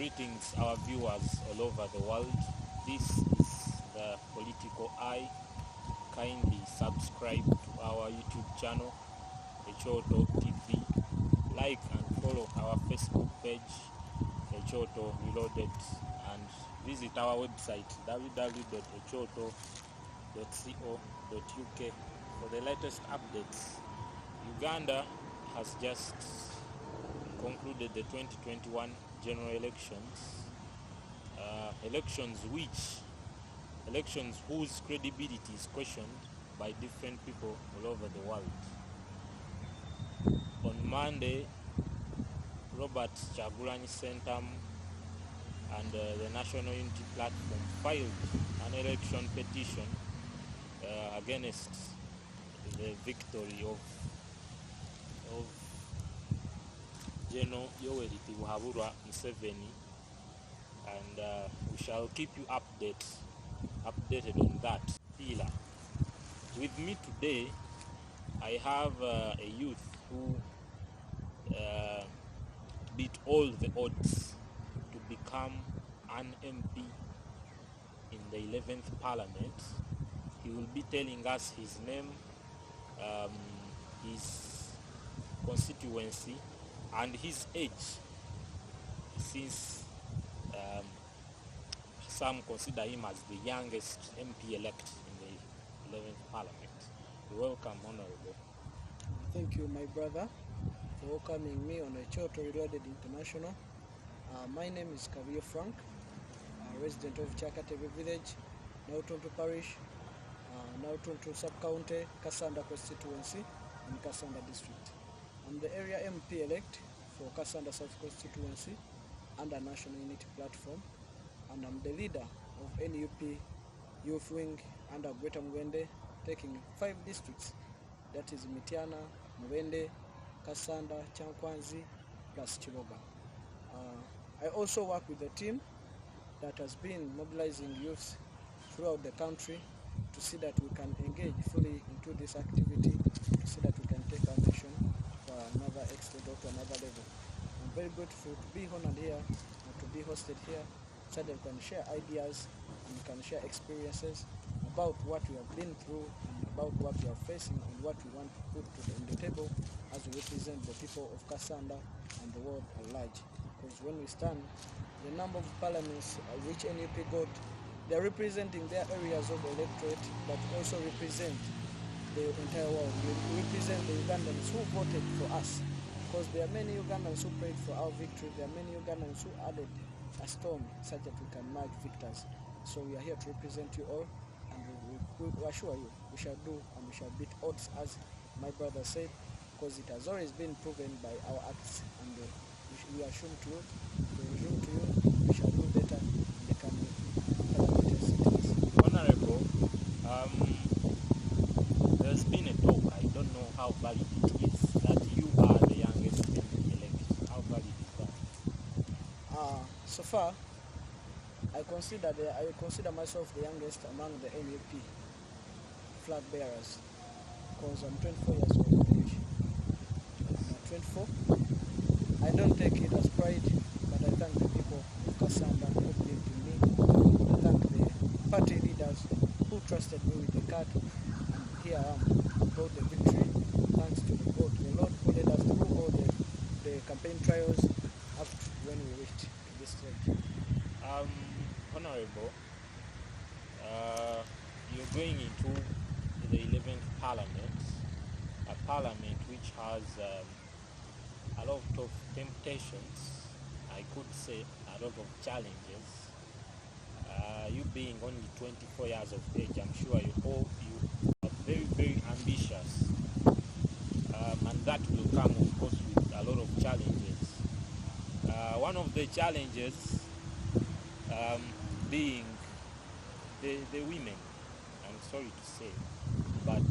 Greetings, our viewers all over the world. This is the Political Eye. Kindly subscribe to our YouTube channel, Echoto TV. Like and follow our Facebook page, Echoto Reloaded, and visit our website www.echoto.co.uk for the latest updates. Uganda has just concluded the 2021 general elections, elections whose credibility is questioned by different people all over the world. On Monday, Robert Kyagulanyi Ssentamu and the National Unity Platform filed an election petition against the victory of General Yoweri Museveni, and we shall keep you updated on that. With me today, I have a youth who beat all the odds to become an MP in the 11th Parliament. He will be telling us his name, his constituency, and his age, since some consider him as the youngest MP elect in the 11th Parliament. Welcome, Honorable. Thank you, my brother, for welcoming me on Echoto Reloaded International. My name is Kabuye Frank, resident of Chakatebe Village, Nautonto Parish, Nautonto Sub-County, Kassanda constituency, and Kassanda district. I'm the area MP elect for Kassanda South constituency under National Unity Platform, and I'm the leader of NUP Youth Wing under Greater Mwende, taking 5 districts, that is Mitiana, Mwende, Kassanda, Chankwanzi, plus Chiboga. I also work with a team that has been mobilizing youths throughout the country to see that we can engage fully into this activity, to see that we can take our mission for another extent or to another level. I'm very grateful to be honored here and to be hosted here, so that we can share ideas and we can share experiences about what we have been through and about what we are facing and what we want to put on the table as we represent the people of Kassanda and the world at large. Because when we stand, the number of parliaments which NUP got, they're representing their areas of the electorate, but also represent the entire world. We represent the Ugandans who voted for us, because there are many Ugandans who prayed for our victory. There are many Ugandans who added a stone such that we can emerge victors. So we are here to represent you all, and we assure you we shall do and we shall beat odds, as my brother said, because it has always been proven by our acts, and we assume to you, we shall do better in the coming parliamentary sittings. Honorable, there's been a talk, I don't know how valid it is, that you are the youngest MP elect. How valid is that? So far, I consider myself the youngest among the NUP flag bearers, because I'm 24 years old. I'm 24. I don't take it as pride, but I thank the people of Kassanda who believed in me. I thank the party leaders who trusted me with the card, and here I am, brought the victory, thanks to the Lord who led us through all the campaign trials up to when we reached this stage. Honorable, you're going into the 11th Parliament, a parliament which has a lot of temptations, I could say a lot of challenges. You being only 24 years of age, I'm sure you are very, very ambitious, and that will come, of course, with a lot of challenges. One of the challenges being the women. I'm sorry to say, but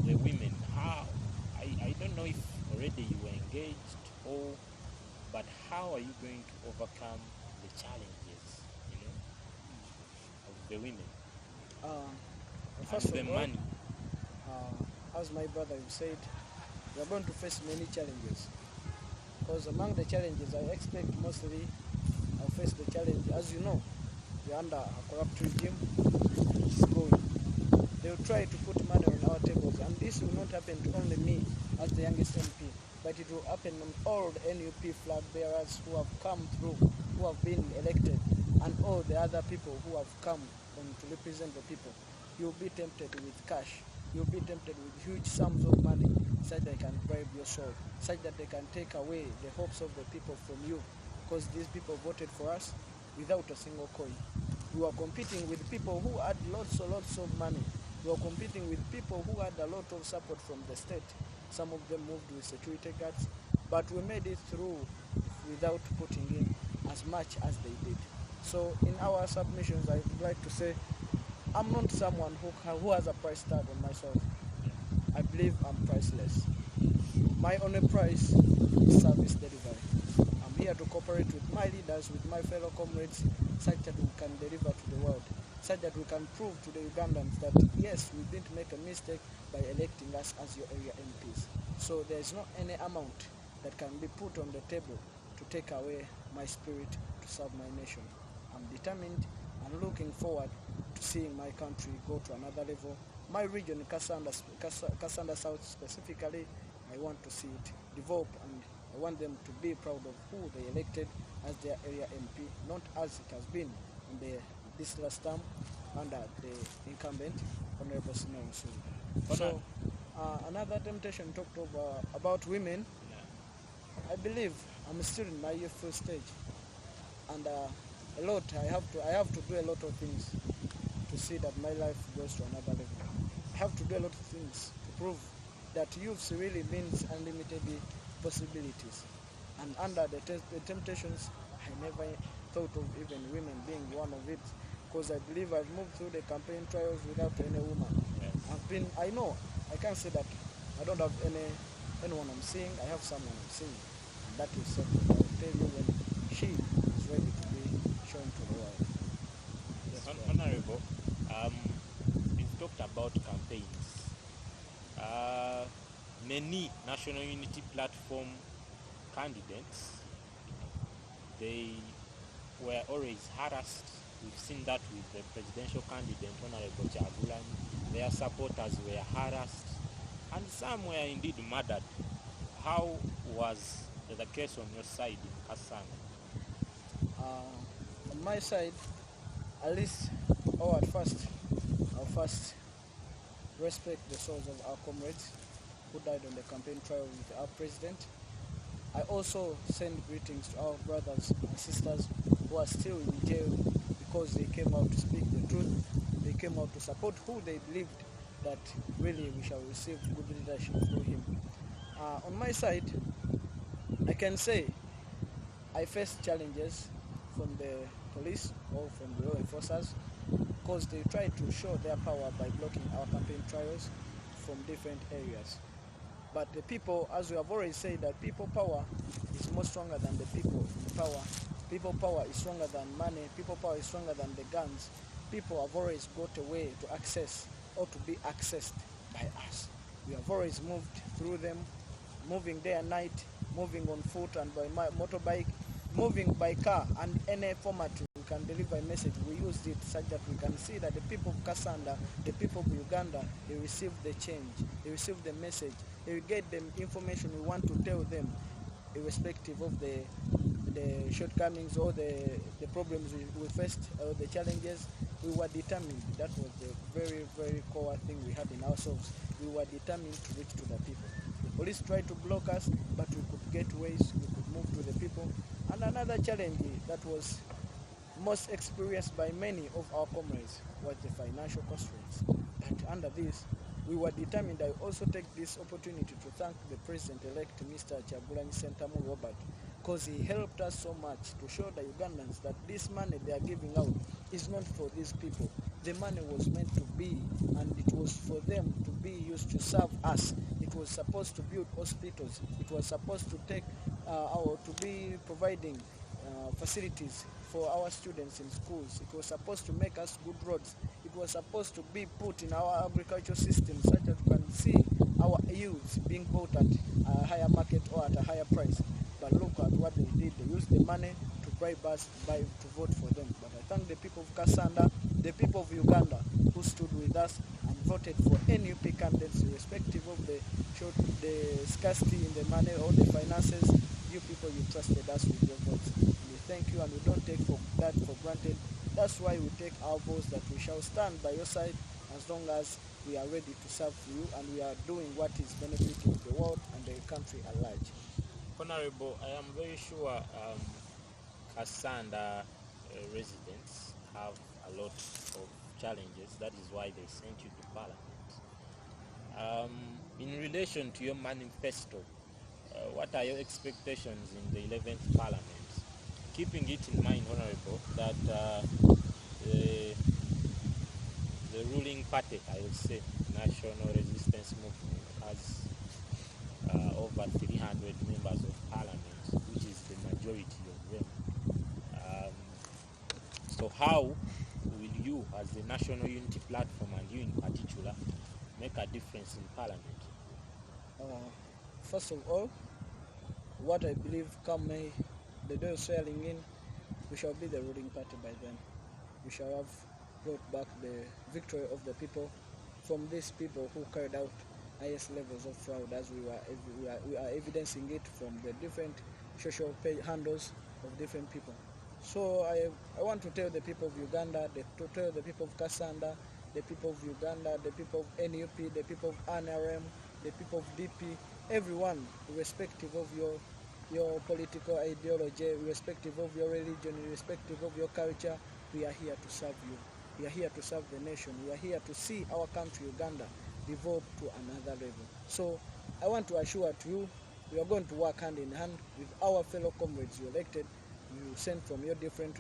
the women, I don't know if already you were engaged, but how are you going to overcome the challenges, of the women First and the of all, money? as my brother said, we are going to face many challenges, because among the challenges I expect mostly I'll face the challenge. As you know, we're under a corrupt regime. It's going. They'll try to put money on our tables, and this will not happen to only me as the youngest MP, but it will happen on all the NUP flag bearers who have come through, who have been elected, and all the other people who have come to represent the people. You'll be tempted with cash. You'll be tempted with huge sums of money, such that they can bribe your soul, such that they can take away the hopes of the people from you, because these people voted for us without a single coin. We were competing with people who had lots of money. We were competing with people who had a lot of support from the state. Some of them moved with security guards, but we made it through without putting in as much as they did. So in our submissions, I would like to say, I'm not someone who has a price tag on myself. I believe I'm priceless. My only price is service delivery. I'm here to cooperate with my leaders, with my fellow comrades, such that we can deliver to the world, such that we can prove to the Ugandans that yes, we didn't make a mistake by electing us as your area MPs. So there is not any amount that can be put on the table to take away my spirit to serve my nation. I'm determined and looking forward to seeing my country go to another level. My region, Kassanda South specifically, I want to see it develop, and I want them to be proud of who they elected as their area MP, not as it has been in this last term under the incumbent, Honorable Museveni. So another temptation talked about women. I believe I'm still in my youthful stage, and I have to do a lot of things to see that my life goes to another level. I have to do a lot of things to prove that youth really means unlimited possibilities. And under the temptations, I never thought of even women being one of it, because I believe I've moved through the campaign trials without any woman. Yes. I can't say that I don't have anyone I'm seeing. I have someone I'm seeing, and that is something I will tell you when she is ready to be shown to the world. Yes, Honorable, you've talked about campaigns. Many National Unity Platform candidates, they were always harassed. We've seen that with the presidential candidate, Honorable Kyagulanyi. Their supporters were harassed, and some were indeed murdered. How was the case on your side in Kassanda? On my side, at least, I'll first respect the souls of our comrades who died on the campaign trail with our president. I also send greetings to our brothers and sisters who are still in jail because they came out to speak the truth. They came out to support who they believed that really we shall receive good leadership through him. On my side, I can say I faced challenges from the police or from the law enforcers, because they tried to show their power by blocking our campaign trials from different areas. But the people, as we have already said, that people power is more stronger than the people in power. People power is stronger than money. People power is stronger than the guns. People have always got a way to access or to be accessed by us. We have always moved through them, moving day and night, moving on foot and by motorbike, moving by car, and any format we can deliver a message. We used it such that we can see that the people of Kassanda, the people of Uganda, they receive the change, they receive the message, they get them information we want to tell them, irrespective of the shortcomings or the problems we faced or the challenges. We were determined. That was the very, very core thing we had in ourselves. We were determined to reach to the people. The police tried to block us, but we could get ways, we could move to the people. And another challenge that was most experienced by many of our comrades was the financial constraints. But under this, we were determined. I also take this opportunity to thank the President-elect, Mr. Kyagulanyi Robert, because he helped us so much to show the Ugandans that this money they are giving out is not for these people. The money was meant to be, and it was for them to be used to serve us. It was supposed to build hospitals. It was supposed to to be providing facilities for our students in schools. It was supposed to make us good roads. It was supposed to be put in our agricultural system such that we can see our youths being bought at a higher market or at a higher price. But look at what they did. They used the money to bribe us to vote for them. But I thank the people of Kassanda, the people of Uganda who stood with us and voted for NUP candidates, irrespective of the scarcity in the money or the finances. You people, you trusted us with your votes. We thank you, and we don't take that for granted. That's why we take our votes, that we shall stand by your side as long as we are ready to serve you, and we are doing what is benefiting the world and the country at large. Honorable, I am very sure Kassanda residents have a lot of challenges. That is why they sent you to Parliament. In relation to your manifesto, what are your expectations in the 11th Parliament? Keeping it in mind, Honorable, that the ruling party, I would say, National Resistance Movement, has over 300 members of Parliament, which is the majority of them. So how will you, as the National Unity Platform, and you in particular, make a difference in Parliament? First of all, what I believe, come May, the day of swearing in, we shall be the ruling party by then. We shall have brought back the victory of the people from these people who carried out highest levels of fraud, as we are evidencing it from the different social page handles of different people. So I want to tell the people of Uganda, to tell the people of Kassanda, the people of Uganda, the people of NUP, the people of NRM, the people of DP, everyone, irrespective of your political ideology, irrespective of your religion, irrespective of your culture, we are here to serve you. We are here to serve the nation. We are here to see our country, Uganda, develop to another level. So I want to assure to you, we are going to work hand in hand with our fellow comrades you elected, you sent from your different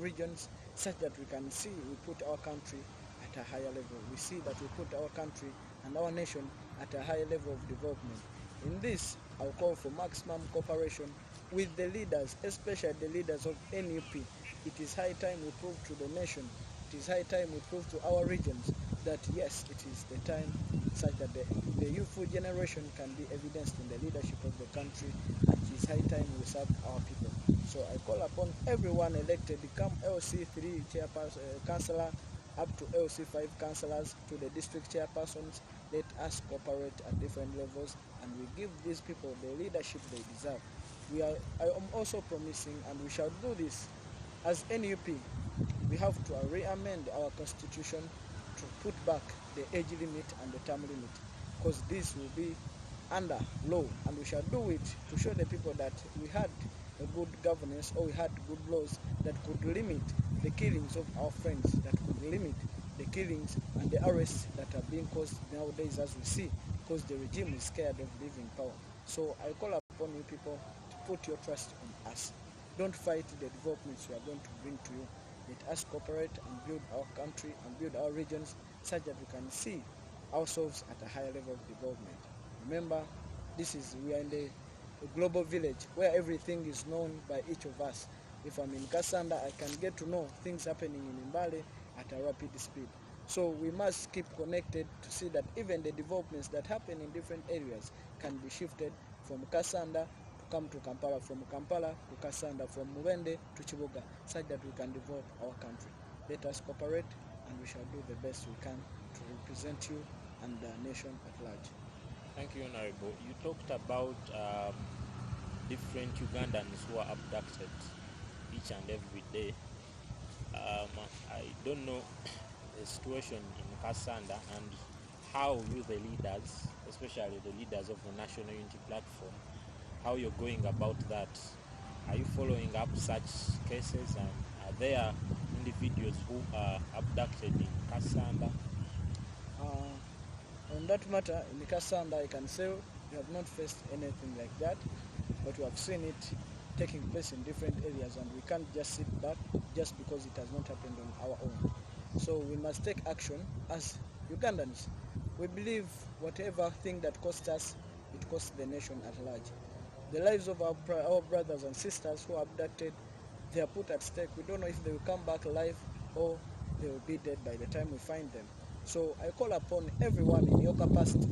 regions, such that we can see we put our country at a higher level. We see that we put our country and our nation at a higher level of development. In this, I'll call for maximum cooperation with the leaders, especially the leaders of NUP. It is high time we prove to the nation, it is high time we prove to our regions that yes, it is the time such that the youthful generation can be evidenced in the leadership of the country, and it is high time we serve our people. So I call upon everyone elected, become LC3 chairperson, councillor, up to LC5 councillors, to the district chairpersons. Let us cooperate at different levels, and we give these people the leadership they deserve. I am also promising, and we shall do this as NUP. We have to re-amend our constitution to put back the age limit and the term limit, because this will be under law, and we shall do it to show the people that we had a good governance, or we had good laws that could limit the killings of our friends, that could limit the killings and the arrests that are being caused nowadays, as we see, because the regime is scared of leaving power. So I call upon you people to put your trust on us. Don't fight the developments we are going to bring to you. Let us cooperate and build our country and build our regions such that we can see ourselves at a higher level of development. Remember, we are in a global village where everything is known by each of us. If I'm in Kassanda, I can get to know things happening in Mbale at a rapid speed. So we must keep connected to see that even the developments that happen in different areas can be shifted from Kassanda to come to Kampala, from Kampala to Kassanda, from Mubende to Kibuga, such that we can develop our country. Let us cooperate, and we shall do the best we can to represent you and the nation at large. Thank you, Honorable. You talked about different Ugandans who are abducted each and every day. I don't know the situation in Kassanda and how you, the leaders, especially the leaders of the National Unity Platform, how you're going about that. Are you following up such cases, and are there individuals who are abducted in Kassanda? On that matter, in Kassanda, I can say we have not faced anything like that, but we have seen it taking place in different areas, and we can't just sit back just because it has not happened on our own. So we must take action as Ugandans. We believe whatever thing that costs us, it costs the nation at large. The lives of our brothers and sisters who are abducted, they are put at stake. We don't know if they will come back alive or they will be dead by the time we find them. So I call upon everyone in your capacity.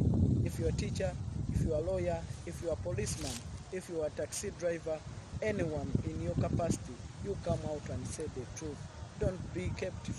If you're a teacher, if you're a lawyer, if you're a policeman, if you're a taxi driver, anyone in your capacity, you come out and say the truth. Don't be kept,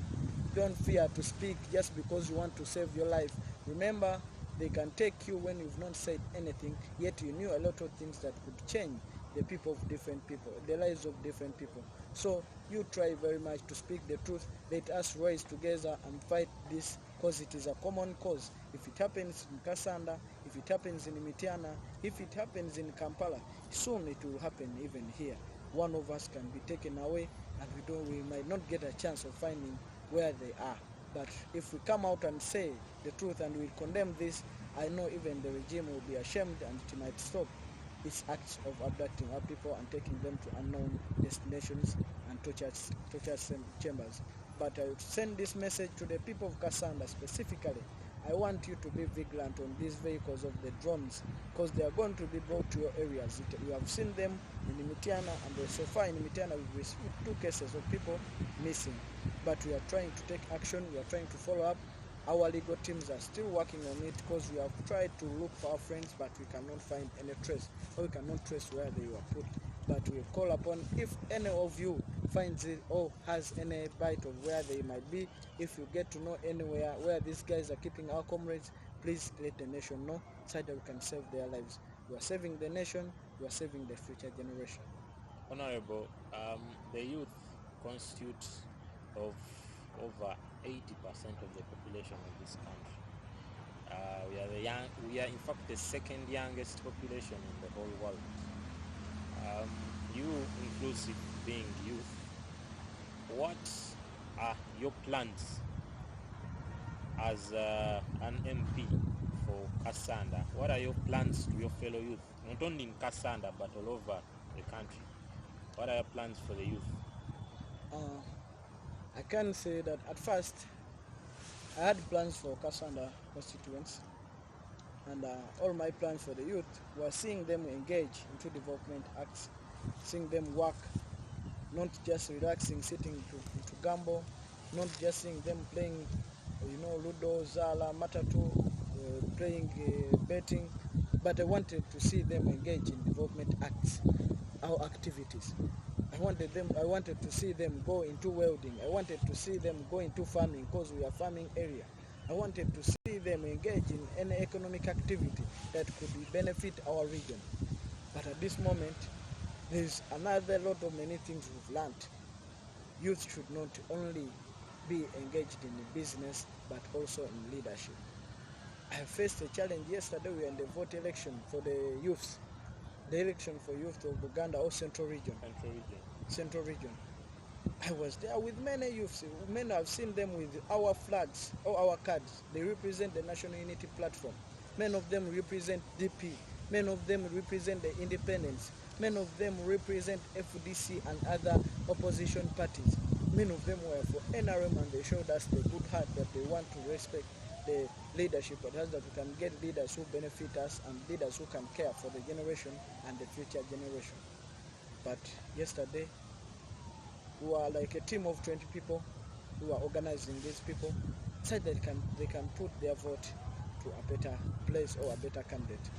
don't fear to speak just because you want to save your life. Remember, they can take you when you've not said anything, yet you knew a lot of things that could change the people of different people, the lives of different people. So you try very much to speak the truth. Let us rise together and fight this, because it is a common cause. If it happens in Kassanda, if it happens in Mitiana, if it happens in Kampala, soon it will happen even here. One of us can be taken away, and we might not get a chance of finding where they are. But if we come out and say the truth and we condemn this, I know even the regime will be ashamed, and it might stop its acts of abducting our people and taking them to unknown destinations and torture chambers. But I would send this message to the people of Kassanda specifically. I want you to be vigilant on these vehicles of the drones, because they are going to be brought to your areas. You have seen them in Mitiana, and so far in Mitiana we've received 2 cases of people missing. But we are trying to take action, we are trying to follow up. Our legal teams are still working on it, because we have tried to look for our friends, but we cannot find any trace, or we cannot trace where they were put. But we call upon, if any of you finds it or has any bite of where they might be, if you get to know anywhere where these guys are keeping our comrades, please let the nation know, so that we can save their lives. We are saving the nation, we are saving the future generation. Honorable, the youth constitute of over 80% of the population of this country. We are in fact the second youngest population in the whole world. You inclusive being youth, what are your plans as an MP for Kassanda? What are your plans to your fellow youth, not only in Kassanda but all over the country? What are your plans for the youth? I can say that at first I had plans for Kassanda constituents, and all my plans for the youth were seeing them engage into development acts, seeing them work, not just relaxing, sitting to gamble, not just seeing them playing, Ludo, Zala, Matatu, playing, betting, but I wanted to see them engage in development acts, our activities. I wanted to see them go into welding. I wanted to see them go into farming, because we are farming area. I wanted to see them engage in any economic activity that could benefit our region. But at this moment, there's another lot of many things we've learned. Youth should not only be engaged in business, but also in leadership. I faced a challenge yesterday. We were in the vote election for the youth, the election for youth of Uganda or Central Region. Central Region. I was there with many youths. Many, I've seen them with our flags or our cards. They represent the National Unity Platform. Many of them represent DP. Many of them represent the independents. Many of them represent FDC and other opposition parties. Many of them were for NRM, and they showed us the good heart that they want to respect the leadership, but that we can get leaders who benefit us and leaders who can care for the generation and the future generation. But yesterday, we were like a team of 20 people who are organizing these people, said that they can put their vote to a better place or a better candidate.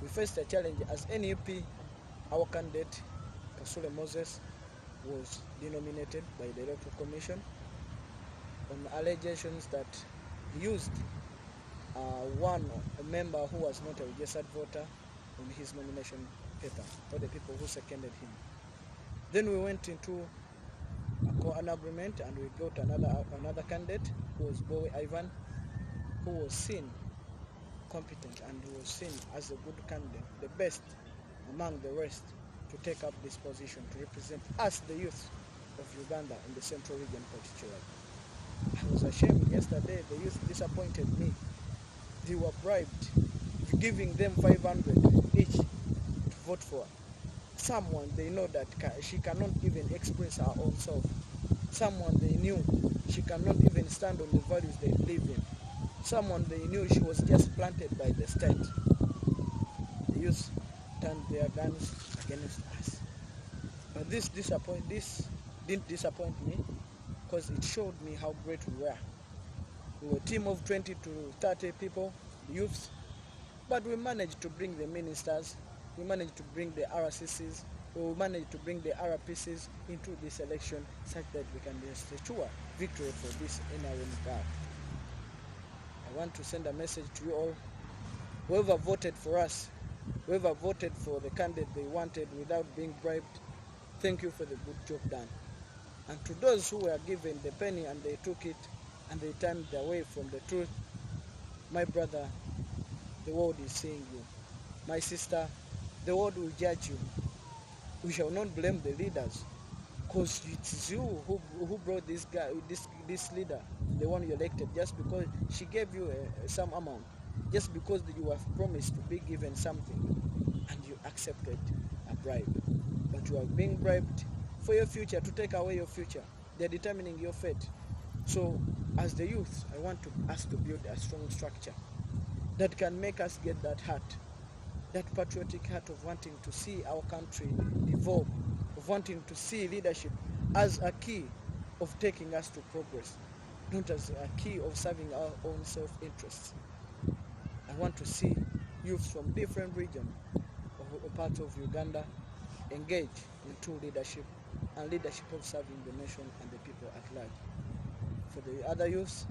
We faced a challenge as NUP. Our candidate, Kasule Moses, was denominated by the Electoral Commission on allegations that he used a member who was not a registered voter on his nomination paper, or the people who seconded him. Then we went into an agreement, and we got another candidate, who was Bowie Ivan, who was seen competent and who was seen as a good candidate, the best among the rest, to take up this position to represent us, the youth of Uganda, in the Central Region particularly. I was ashamed yesterday. The youth disappointed me. They were bribed, giving them 500 each to vote for someone they know that she cannot even express her own self. Someone they knew she cannot even stand on the values they live in. Someone they knew she was just planted by the state. The youth turned their guns against us. But this didn't disappoint me, because it showed me how great we were. We were a team of 20 to 30 people, the youths, but we managed to bring the ministers, we managed to bring the RCCs, we will manage to bring the RPCs into this election such that we can ensure victory for this NRM guard. I want to send a message to you all. Whoever voted for us, whoever voted for the candidate they wanted without being bribed, thank you for the good job done. And to those who were given the penny and they took it and they turned away from the truth, my brother, the world is seeing you. My sister, the world will judge you. We shall not blame the leaders, because it's you who brought this guy, this leader, the one you elected, just because she gave you some amount, just because you have promised to be given something, and you accepted a bribe. But you are being bribed for your future, to take away your future. They're determining your fate. So, as the youth, I want us to build a strong structure that can make us get that heart, that patriotic heart of wanting to see our country evolve, of wanting to see leadership as a key of taking us to progress, not as a key of serving our own self-interests. I want to see youths from different regions or parts of Uganda engage into leadership and leadership of serving the nation and the people at large. For the other youths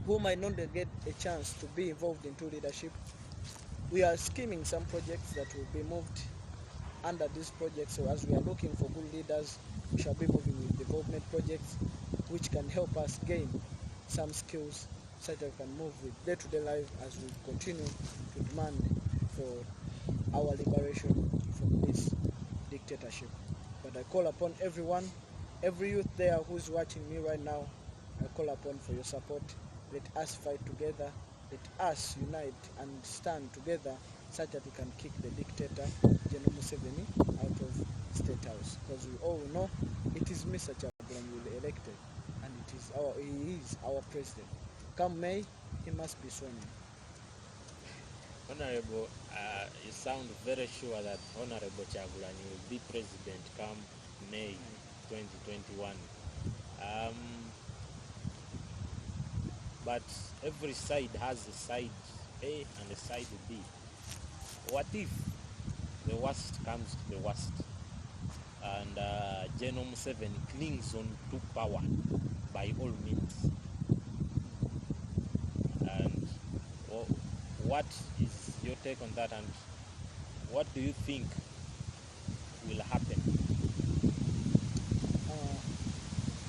who might not get a chance to be involved into leadership, we are scheming some projects that will be moved under this project. So as we are looking for good leaders, we shall be moving with development projects which can help us gain some skills such that we can move with day-to-day life as we continue to demand for our liberation from this dictatorship. But I call upon everyone, every youth there who's watching me right now, I call upon for your support. Let us fight together. Let us unite and stand together such that we can kick the dictator, General Museveni, out of State House. Because we all know it is Mr. Chagulanyi who will be elected, and he is our president. Come May, he must be sworn in. Honorable, you sound very sure that Honorable Chagulanyi will be president come May 2021. But every side has a side A and a side B. What if the worst comes to the worst and General Museveni clings on to power by all means? And what is your take on that, and what do you think will happen?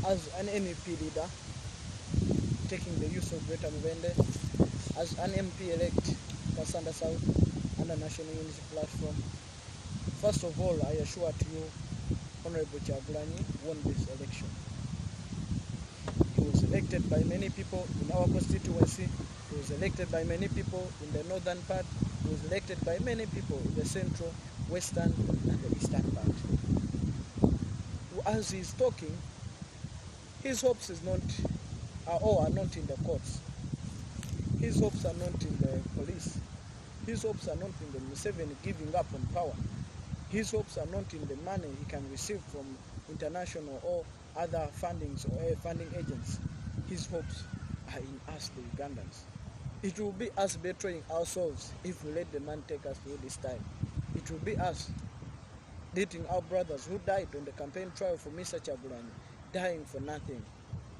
As an MEP leader, taking the use of Greater Mubende, as an MP elect, Kassanda South, under National Unity Platform, first of all, I assure to you, Honorable Chagulanyi won this election. He was elected by many people in our constituency. He was elected by many people in the northern part. He was elected by many people in the central, western, and the eastern part. As he's talking, his hopes are not in the courts. His hopes are not in the police. His hopes are not in the Museveni giving up on power. His hopes are not in the money he can receive from international or other fundings or funding agents. His hopes are in us, the Ugandans. It will be us betraying ourselves if we let the man take us through this time. It will be us letting our brothers who died on the campaign trail for Mr. Chagulanyi dying for nothing.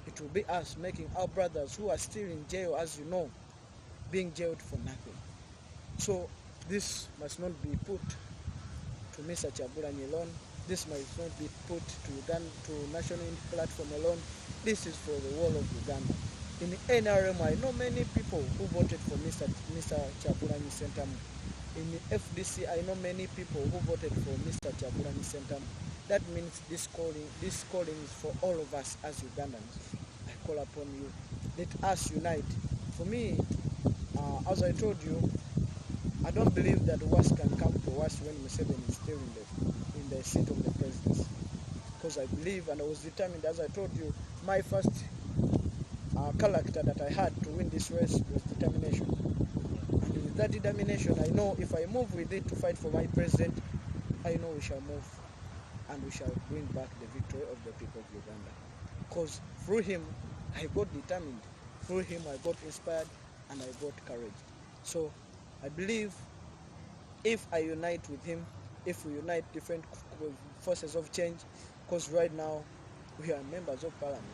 It will be us making our brothers who are still in jail, as you know, being jailed for nothing. So this must not be put to Mr. Chagulanyi alone. This must not be put to Uganda, to National Unity Platform alone. This is for the whole of Uganda. In the NRM, I know many people who voted for Mr. Chagulanyi Sentamu. In the FDC, I know many people who voted for Mr. Chagulanyi Sentamu. That means this calling is for all of us as Ugandans. I call upon you. Let us unite. For me, as I told you, I don't believe that worst can come to worst when Museveni is still in the seat of the presidency. Because I believe, and I was determined, as I told you, my first character that I had to win this race was determination. And with that determination, I know if I move with it to fight for my president, I know we shall move and we shall bring back the victory of the people of Uganda. Because through him, I got determined. Through him, I got inspired and I got courage. So I believe if I unite with him, if we unite different forces of change, because right now we are members of parliament.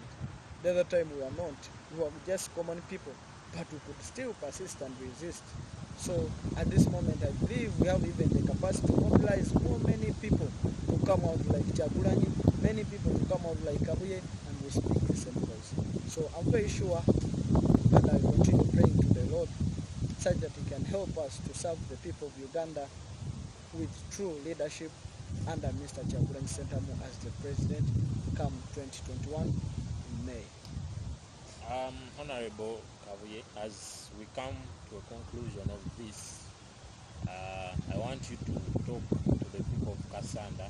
The other time we are not. We were just common people, but we could still persist and resist. So at this moment, I believe we have even the capacity to mobilize many people to come out like Kyagulanyi, many people to come out like Kabuye, and we speak the same voice. So I'm very sure, and I continue praying to the Lord, such that He can help us to serve the people of Uganda with true leadership under Mr. Kyagulanyi Ssentamu as the president come 2021 in May. Honorable Kabuye, as we come to a conclusion of this, I want you to talk to the people of Kassanda.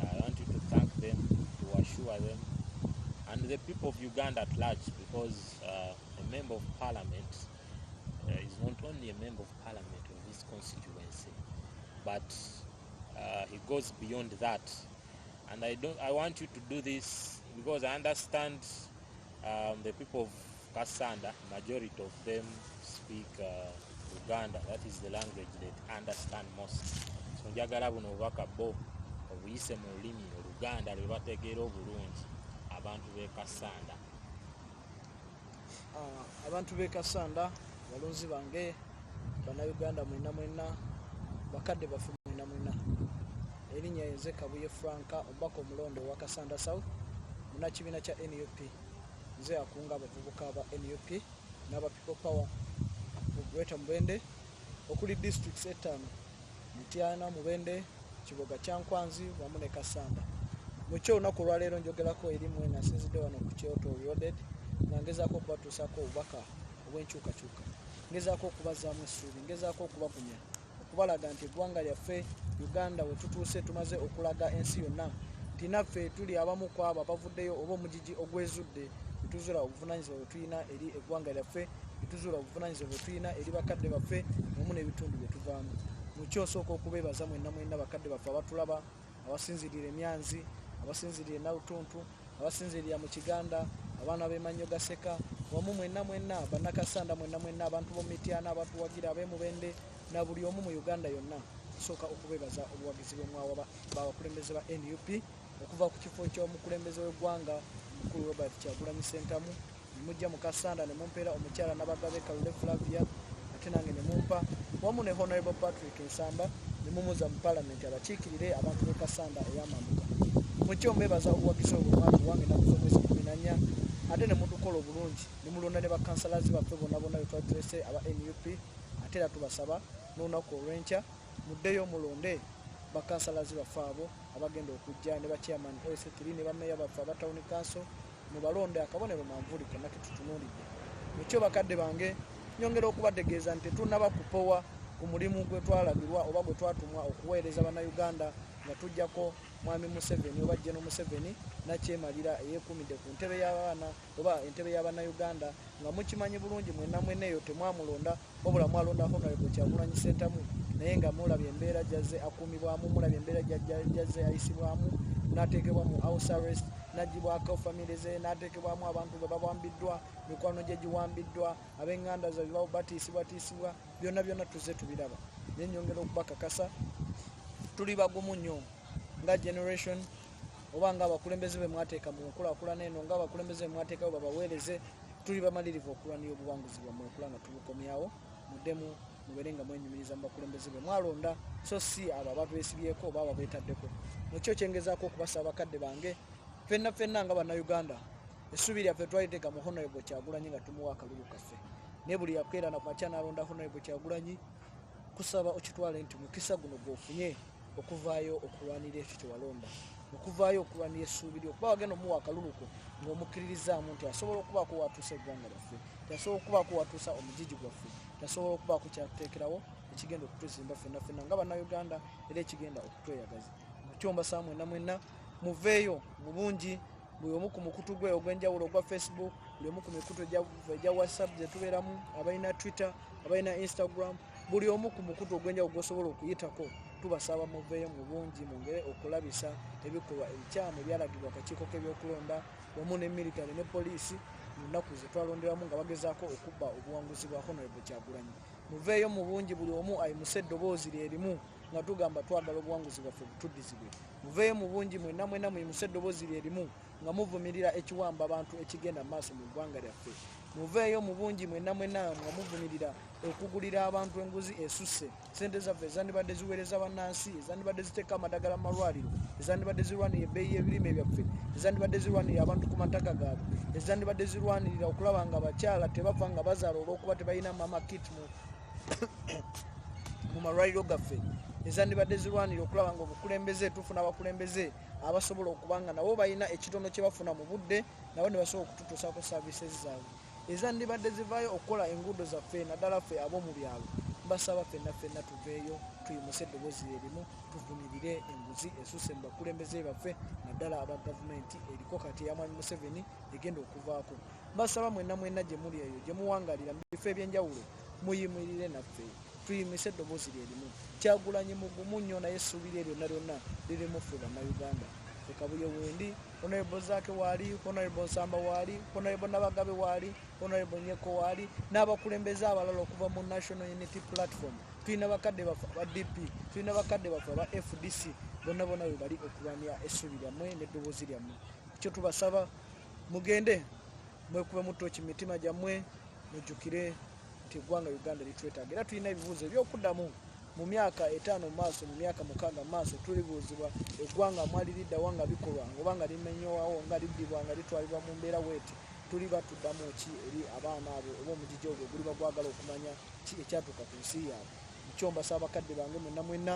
I want you to thank them, to assure them, and the people of Uganda at large, because a member of parliament is not only a member of parliament of this constituency, but he goes beyond that. And I want you to do this because I understand the people of Kassanda, majority of them speak Uganda. That is the language they understand most. So njagala buno obubaka bo obuyise mu lulimi Oluganda lwe bategeera obulungi abantu b'e Kassanda. Abantu b'e Kassanda, balonzi bange, bannayuganda mwena mwena, bakadde baffe mwena mwena. Erinnya yenze Kabuye Franka, omubaka omulondo wa Kassanda South, munnakibiina kya NUP. Nze akunga abavubuka ba NUP n'aba People Power mu Greater Mubende okuli districts 5: Mityana, Mubende, Kiboga kya Nkwanzi wamu ne Kassanda. Mu kyo olunaku olwaleero njogerako eri mwena asinzidde wano ku Kyoto Reloaded nga ngezaako okubatuusaako obubaka obw'enkyukakyuka, ngezaako okubazaamu essuubi, ngezaako okubakunya, okubalaga nti eggwanga lyaffe Uganda we tutuuse tumaze okulaga ensi yonna nti naffe tuli abamu ku abo abavuddeyo oba omugigi ogwezudde tuzuula obuvunaanyizibwa bwe tulina eri eggwanga lyaffe, tuzuula obuvunaanyizibwa bwe tulina eri bakadde baffe wamu n'ebitundu bye tuvaamu. Mu kyosooka okubeebaza mwenna mwenna bakadde baffe abatulaba, abasinzirira Emyanzi, abasinzirira Nawutuntu, abasinzirira mu Kiganda, abaana b'Emannyo Gaseka, wamu mwenna mwenna bannakassanda, mwenna mwenna abantu b'omu Mityana, abatuwagira ab'Emubende na buli omu mu Uganda yonna. Tusooka okubeebaza obuwagizi bwe mwawa babakulembeze ba NUP okuva ku kifo ky'omukulembeze w'eggwanga omukulu Robert Kyagulanyi Ssentamu, mujja mu Kassanda ne mumpeera omukyala Nabagabe Kalule Flavia, ate nange ne mumpa wamu ne Honorable Patrick Nsamba ne mumuza mu parliament abakiikirire abantu b'e Kassanda ey'amambuka. Mu kyo mbeebaza obuwagizi obwo wange ennaku z'omwezi 14, ate ne mutukola obulungi ne mulonda ne bakansalazi baffe bonna bonna be twatulese aba NUP. Ate era tubasaba n'olunaku olw'enkya muddeyo mulonde bakansalazi baffe abo abagenda okujja ne bachairman OS3 ne bameya baffe aba town council, mubalonde akabonero manvuli konna ke tutunuulidde. Mu kyo bakadde bange nyongera okubategeeza nti tunaba kupowa ku mulimu gwe twalagirwa oba gwe twatumwa okuweereza bannayuganda nga tujjako mwami Museveni oba General Museveni nakyemalira eyeekumidde ku ntebe y'abaana oba entebe y'abannayuganda, nga mukimanyi bulungi mwenna mwenna eyo temwamulonda wabula mwalonda Honorable Kyagulanyi Ssentamu, naye nga mulabye embeera gyazze akuumibwamu, mulabye embeera gyazze ayisibwamu, n'ateekebwa mu house arrest, n'agibwako famire ze, n'ateekebwamu abantu be babambiddwa, mikwano gye giwambiddwa, ab'eŋŋanda ze batiisibwa, byonna byonna tuzze tubiraba. Naye nyongera okubakakasa tuli bagumu nnyo nga generation oba nga abakulembeze be mwateeka mu nkulaakulana eno, nga abakulembeze be mwateekawo babaweereze, tuli bamalirivu okulwanira obuwanguzi bwammwe okula nga tubukomyawo. Muddemu mubeere nga mwenyumiriza mu bakulembeze be mwalonda, so si abo ababeesibyeko oba ababeetaddeko. Mu kyo kyengezaako okubasaba bakadde bange, ffenna nga bannayuganda essuubi lyaffe twaliteeka mu Honorable Kyagulanyi nga tumuwa akalulu kaffe, naye buli yakeera na kumakya n'alonda Honorable Kyagulanyi, kusaba okitwale nti mukisa guno gw'ofunye okuvaayo okulwanira ekyo kye walonda, okuvaayo okulwanira essuubi lyo, okuba wagenda omuwa akaluluko ng'omukkiririzaamu nti asobola okubaako watuusa eggwanga lyaffe, asobola okubaako watuusa omugigi gwaffe, asobola okubaako kyatuteekerawo ekigenda okutuzimba ffenna nga bannayuganda era ekigenda okutweyagaza. Mu kyo mbasaba mwenna mwenna muveeyo mu bungi, buli omu ku mukutu gwe ogw'enjawulo ogwa Facebook, buli omu ku mikutu egya WhatsApp gye tubeeramu, abalina Twitter, abalina Instagram, buli omu ku mukutu ogw'enjawulo gw'osobola okuyitako, tubasaba muveeyo mu bungi mwongere okulabisa ebikolwa ebikyamu ebyalagibwa akakiiko k'ebyokulonda wamu ne military ne poliisi mu nnaku ze twalonderamu nga bagezaako okubba obuwanguzi bwa Honorable Kyagulanyi. muveeyo mu bungi, buli omu ayimuse eddoboozi lye limu nga tugamba twagala obuwanguzi bwaffe butuddizibwe. Muveeyo mu bungi, mwenna muyimuse eddoboozi lye limu nga muvumirira ekiwamba abantu ekigenda mu maaso mu ggwanga lyaffe. Muveeyo mu bungi, mwenna nga muvumirira okugulira abantu enguzi esusse, sente zaffe ezandibadde ziweereza bannansi, ezandibadde ziteeka amadagala mu malwaliro, ezandibadde zirwanira ebbeeyi y'ebirime byaffe, ezandibadde zirwanira abantu ku mataka gaabwe, ezandibadde zirwanirira okulaba nga abakyala tebafa nga bazaala olw'okuba tebalina mama kit mu malwaliro gaffe, ezandibadde zirwanira okulaba nga obukulembeze tufuna abakulembeze abasobola okuba nga nabo balina ekitono kye bafuna mu budde, nabo ne basobola okututuusaako services zaabwe. Ezandibadde zivaayo okukola enguudo zaffe naddala ffe ab'omu byalo. Mbasaba ffenna tuveeyo tuyimuse eddoboozi erimu tuvumirire enguzi esusse mu bakulembeze baffe naddala aba gavumenti eriko kati eya Mwami Museveni egenda okuvaako. Mbasaba mwenna gye muli eyo gye muwangalira mu bifo ebyenjawulo muyimirire naffe tuyimise eddoboozi erimu. Kyagulanyi mugumu nnyo naye essuubira eryo lyonna lirimu ffe bannayuganda. Kabuye wendi, Honorable Zaake waali, Honorable Nsamba waali, Honorable Nabagabe waali, Honorable Nyeko waali, n'abakulembeze abalala okuva mu National Unity Platform. Tulina bakadde baffe aba DP, tulina bakadde baffe aba FDC, bonna bwe bali okulwanira essuubi lyammwe n'eddoboozi lyammwe. Ekyo tubasaba mugende mwekube muttooki mu mitima gyammwe, mujjukire nti eggwanga Uganda litwetaaga. Era tulina ebibuuzo eby'okuddamu mu myaka 5 mu maaso, mu myaka 6 mu maaso, tulibuuzibwa eggwanga mwali liddawa nga bikolwa, oba nga limenyowawo, nga liddibwa, nga litwalibwa mu mbeera bweti. Tuli batuddamu ki eri abaana abo oba omugigi ogwo guli bagwagala okumanya ki ekyatuuka ku nsi yaabwe. Ekyo mbasaba bakadde bange mwenna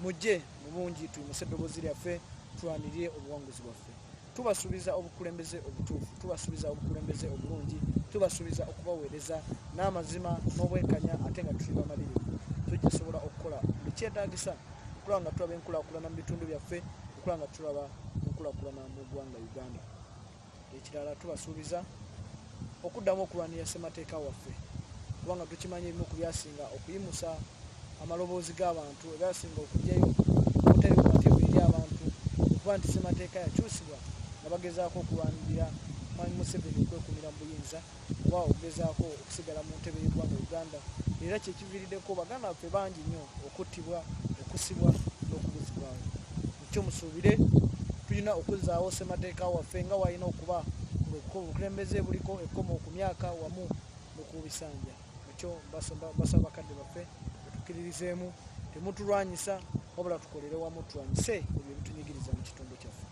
mujje mu bungi tuyimuse eddoboozi lyaffe tulwanirire obuwanguzi bwaffe. Tubasuubiza obukulembeze obutuufu, tubasuubiza obukulembeze obulungi, tubasuubiza okubaweereza n'amazima n'obwenkanya ate nga tuli bamalirivu. Tujja sobola okukola buli kyetaagisa okulaba nga tulaba enkulaakulana mu bitundu byaffe, okulaba nga tulaba enkulaakulana mu ggwanga Uganda. Ekirala tubasuubiza okuddamu okulwanira ssemateeka waffe, kubanga tukimanyi ebimu ku byasinga okuyimusa amaloboozi g'abantu, ebyasinga okugyayo obutali bumativu eri abantu okuba nti ssemateeka yakyusibwa nga bagezaako okulwanirira Mwami Museveni okwekumira mu buyinza oba okugezaako okusigala mu ntebe y'eggwanga Uganda. Era kyekiviiriddeko baganda baffe bangi nnyo okuttibwa, okusibwa n'okubuzibwawo. Ekyo musuubire tulina okuzzaawo ssemateeka waffe nga walina okuba obukulembeze buliko ekkomo ku myaka wamu n'okubisanja. Ekyo basaba bakadde baffe tukkiririzeemu, temutulwanyisa wabula tukolere wamu tulwanyise ebyo ebitunyigiriza mu kitundu kyaffe.